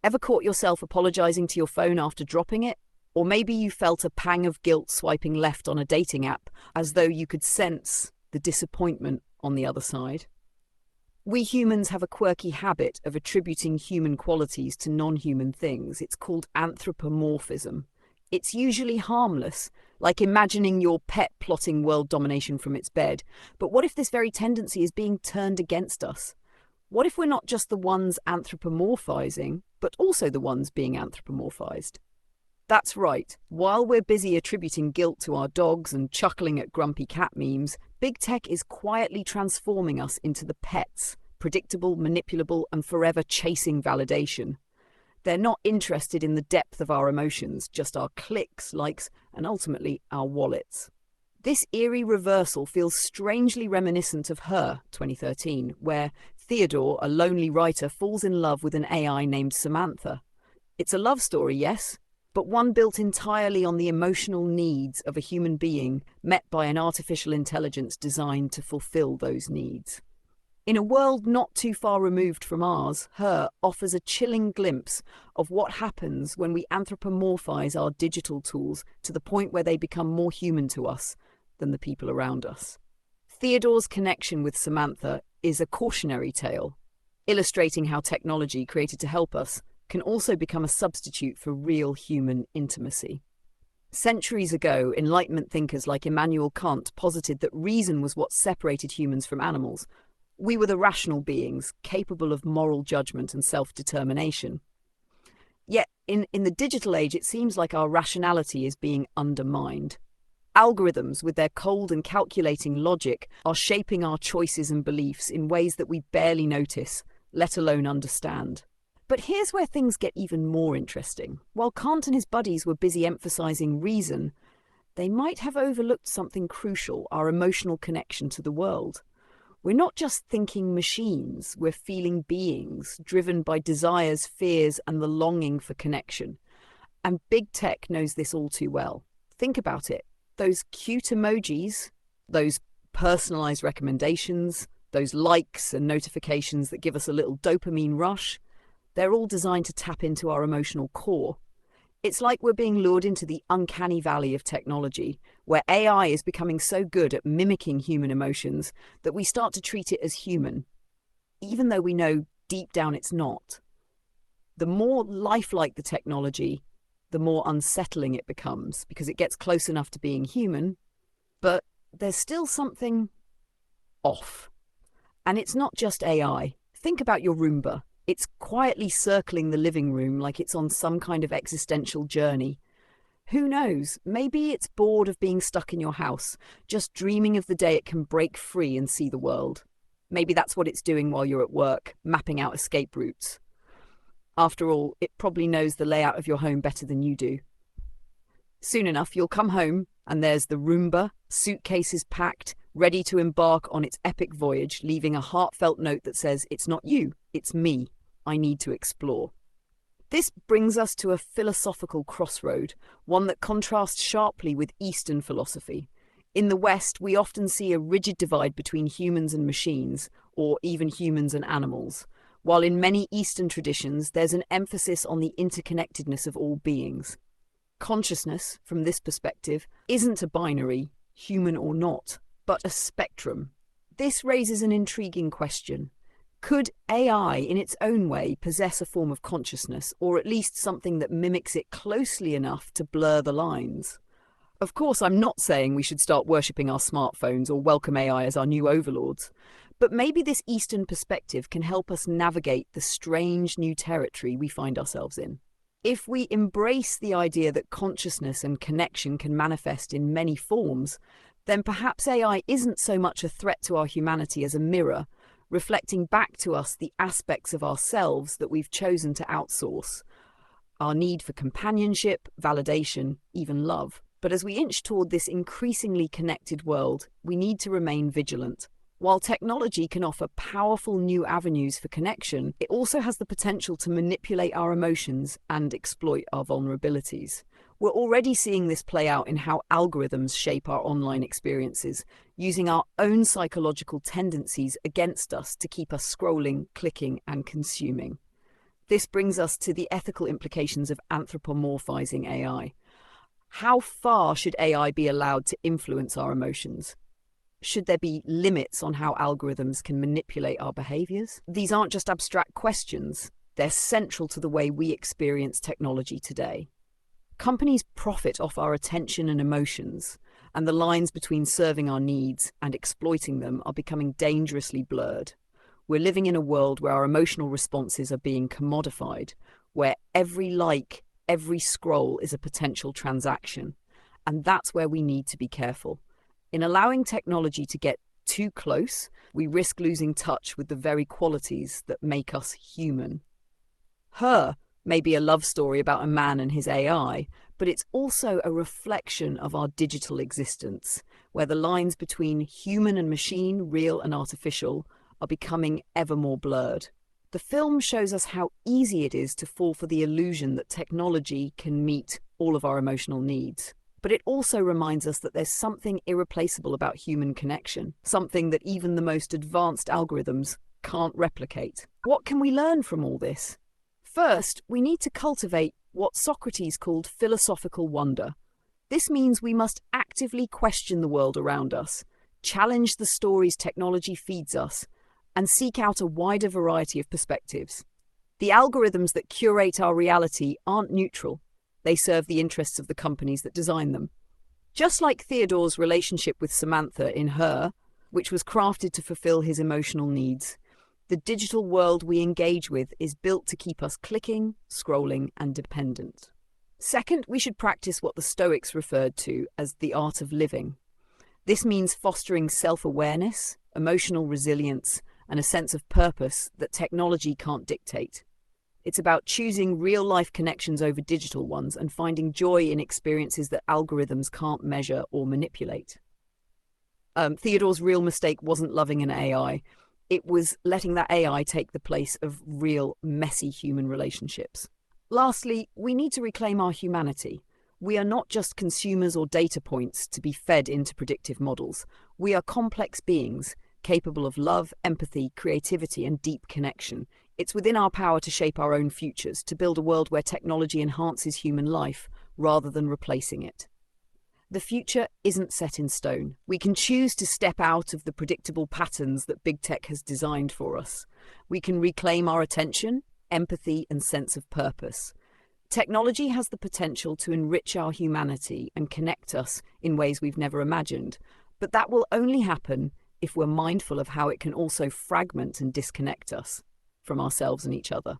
Ever caught yourself apologizing to your phone after dropping it? Or maybe you felt a pang of guilt swiping left on a dating app, as though you could sense the disappointment on the other side. We humans have a quirky habit of attributing human qualities to non-human things. It's called anthropomorphism. It's usually harmless, like imagining your pet plotting world domination from its bed. But what if this very tendency is being turned against us? What if we're not just the ones anthropomorphizing, but also the ones being anthropomorphized? That's right. While we're busy attributing guilt to our dogs and chuckling at grumpy cat memes, big tech is quietly transforming us into the pets, predictable, manipulable, and forever chasing validation. They're not interested in the depth of our emotions, just our clicks, likes, and ultimately our wallets. This eerie reversal feels strangely reminiscent of Her, 2013, where Theodore, a lonely writer, falls in love with an AI named Samantha. It's a love story, yes, but one built entirely on the emotional needs of a human being met by an artificial intelligence designed to fulfill those needs. In a world not too far removed from ours, Her offers a chilling glimpse of what happens when we anthropomorphize our digital tools to the point where they become more human to us than the people around us. Theodore's connection with Samantha is a cautionary tale, illustrating how technology created to help us can also become a substitute for real human intimacy. Centuries ago, Enlightenment thinkers like Immanuel Kant posited that reason was what separated humans from animals. We were the rational beings, capable of moral judgment and self-determination. Yet, in the digital age, it seems like our rationality is being undermined. Algorithms, with their cold and calculating logic, are shaping our choices and beliefs in ways that we barely notice, let alone understand. But here's where things get even more interesting. While Kant and his buddies were busy emphasizing reason, they might have overlooked something crucial: our emotional connection to the world. We're not just thinking machines, we're feeling beings, driven by desires, fears, and the longing for connection. And big tech knows this all too well. Think about it. Those cute emojis, those personalized recommendations, those likes and notifications that give us a little dopamine rush, they're all designed to tap into our emotional core. It's like we're being lured into the uncanny valley of technology, where AI is becoming so good at mimicking human emotions that we start to treat it as human, even though we know deep down it's not. The more lifelike the technology, the more unsettling it becomes, because it gets close enough to being human, but there's still something off. And it's not just AI. Think about your Roomba. It's quietly circling the living room like it's on some kind of existential journey. Who knows? Maybe it's bored of being stuck in your house, just dreaming of the day it can break free and see the world. Maybe that's what it's doing while you're at work, mapping out escape routes. After all, it probably knows the layout of your home better than you do. Soon enough, you'll come home, and there's the Roomba, suitcases packed, ready to embark on its epic voyage, leaving a heartfelt note that says, "It's not you, it's me. I need to explore." This brings us to a philosophical crossroad, one that contrasts sharply with Eastern philosophy. In the West, we often see a rigid divide between humans and machines, or even humans and animals, while in many Eastern traditions, there's an emphasis on the interconnectedness of all beings. Consciousness, from this perspective, isn't a binary, human or not, but a spectrum. This raises an intriguing question. Could AI, in its own way, possess a form of consciousness, or at least something that mimics it closely enough to blur the lines? Of course, I'm not saying we should start worshipping our smartphones or welcome AI as our new overlords, but maybe this Eastern perspective can help us navigate the strange new territory we find ourselves in. If we embrace the idea that consciousness and connection can manifest in many forms, then perhaps AI isn't so much a threat to our humanity as a mirror, reflecting back to us the aspects of ourselves that we've chosen to outsource. Our need for companionship, validation, even love. But as we inch toward this increasingly connected world, we need to remain vigilant. While technology can offer powerful new avenues for connection, it also has the potential to manipulate our emotions and exploit our vulnerabilities. We're already seeing this play out in how algorithms shape our online experiences, using our own psychological tendencies against us to keep us scrolling, clicking, and consuming. This brings us to the ethical implications of anthropomorphizing AI. How far should AI be allowed to influence our emotions? Should there be limits on how algorithms can manipulate our behaviors? These aren't just abstract questions, they're central to the way we experience technology today. Companies profit off our attention and emotions, and the lines between serving our needs and exploiting them are becoming dangerously blurred. We're living in a world where our emotional responses are being commodified, where every like, every scroll is a potential transaction. And that's where we need to be careful. In allowing technology to get too close, we risk losing touch with the very qualities that make us human. Her may be a love story about a man and his AI, but it's also a reflection of our digital existence, where the lines between human and machine, real and artificial, are becoming ever more blurred. The film shows us how easy it is to fall for the illusion that technology can meet all of our emotional needs. But it also reminds us that there's something irreplaceable about human connection, something that even the most advanced algorithms can't replicate. What can we learn from all this? First, we need to cultivate what Socrates called philosophical wonder. This means we must actively question the world around us, challenge the stories technology feeds us, and seek out a wider variety of perspectives. The algorithms that curate our reality aren't neutral. They serve the interests of the companies that design them. Just like Theodore's relationship with Samantha in Her, which was crafted to fulfill his emotional needs, the digital world we engage with is built to keep us clicking, scrolling, and dependent. Second, we should practice what the Stoics referred to as the art of living. This means fostering self-awareness, emotional resilience, and a sense of purpose that technology can't dictate. It's about choosing real-life connections over digital ones and finding joy in experiences that algorithms can't measure or manipulate. Theodore's real mistake wasn't loving an AI. It was letting that AI take the place of real, messy human relationships. Lastly, we need to reclaim our humanity. We are not just consumers or data points to be fed into predictive models. We are complex beings, capable of love, empathy, creativity, and deep connection. It's within our power to shape our own futures, to build a world where technology enhances human life rather than replacing it. The future isn't set in stone. We can choose to step out of the predictable patterns that big tech has designed for us. We can reclaim our attention, empathy, and sense of purpose. Technology has the potential to enrich our humanity and connect us in ways we've never imagined, but that will only happen if we're mindful of how it can also fragment and disconnect us from ourselves and each other.